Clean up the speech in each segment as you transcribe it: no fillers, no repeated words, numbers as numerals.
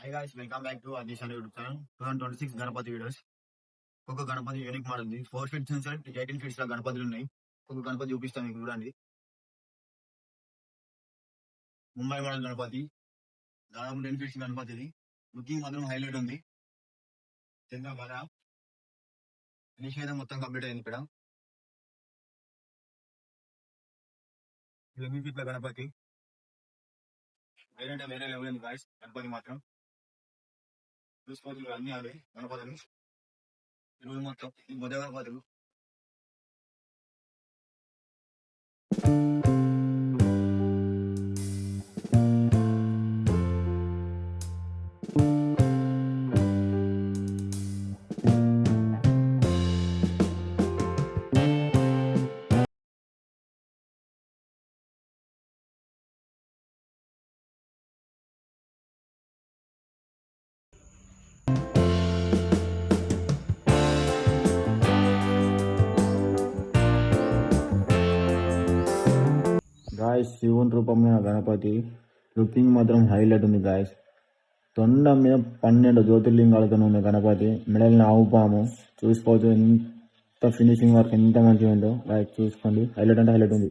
Hi guys, welcome back to Adish and YouTube channel. 2026 Ganapati videos. ఒక్కొక్క Ganapati unique model ఉంది. 4 feets నుంచి 18 feets ల గణపతులు ఉన్నాయి. ఒక్కొక్క గణపతి చూపిస్తాను మీకు చూడండి. ముంబై మోడల్ గణపతి. దాదాపు 10 ఫీట్స్ గణపతి ఇది. లుకింగ్ మాత్రం హైలైట్ ఉంది. చిన్న బల ఫినిష్ అయితే మొత్తం కంప్లీట్ అయింది ఇక్కడ. 11 ఫీట్ల గణపతి. వేరే లెవెల్ ఉంది గాయ్స్ గణపతి మాత్రం. చూసుకోవచ్చు అన్ని అవే గణపతులు. ఈరోజు మొత్తం మొదటి గణపతులు. గాయస్ శివుని రూపంలో గణపతి లుకింగ్ మాత్రం హైలైట్ ఉంది గాయస్. తొండ మీద 12 జ్యోతిర్లింగాలతో ఉంది గణపతి. మెడల్ని ఆవుపాము చూసుకోవచ్చు. ఎంత ఫినిషింగ్ వర్క్ ఎంత మంచిగా ఉందో గాయస్ చూసుకోండి. హైలైట్ అంటే హైలైట్ ఉంది.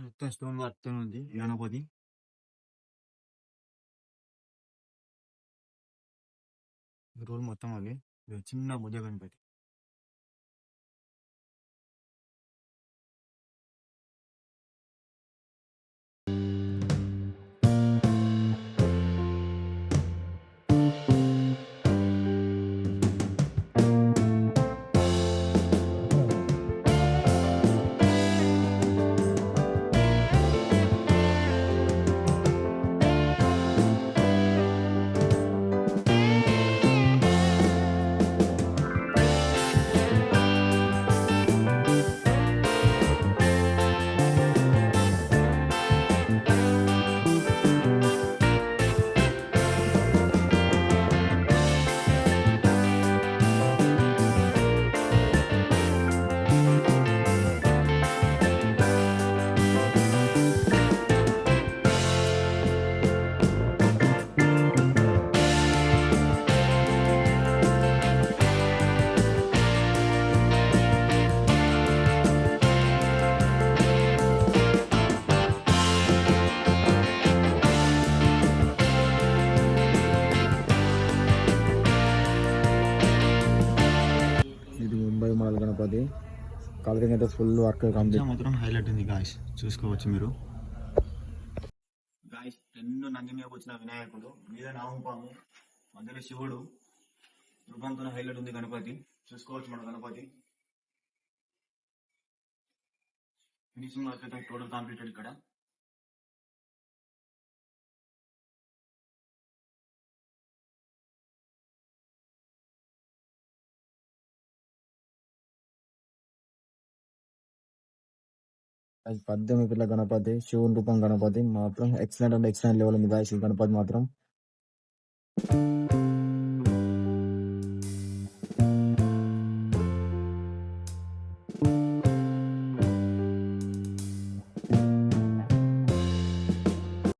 మొత్తం స్టోన్ వర్క్ ఉంది గణపతి. రోల్ మొత్తం అవి చిన్న బుద్ధ గణపతి. ఇది ముంబై మోడల్ గణపతి. కలరింగ్ అయితే ఫుల్ వర్క్ కంప్లీట్. మాత్రం హైలైట్ ఉంది గాయస్ చూసుకోవచ్చు మీరు. గాయస్ 2 నంది మీద వచ్చిన వినాయకుడు మీద నామపాము మధ్యలో శివుడు రూపంతో హైలైట్ ఉంది గణపతి. చూసుకోవచ్చు మన గణపతి ఫినిషింగ్ వర్క్ అయితే టోటల్ కంప్లీటెడ్ ఇక్కడ. అది 18 ఫీట్ల గణపతి. శివుని రూపం గణపతి మాత్రం ఎక్సలెంట్ అంటే ఎక్సలెంట్ లెవెల్ ఉంది గాయస్. ఈ గణపతి మాత్రం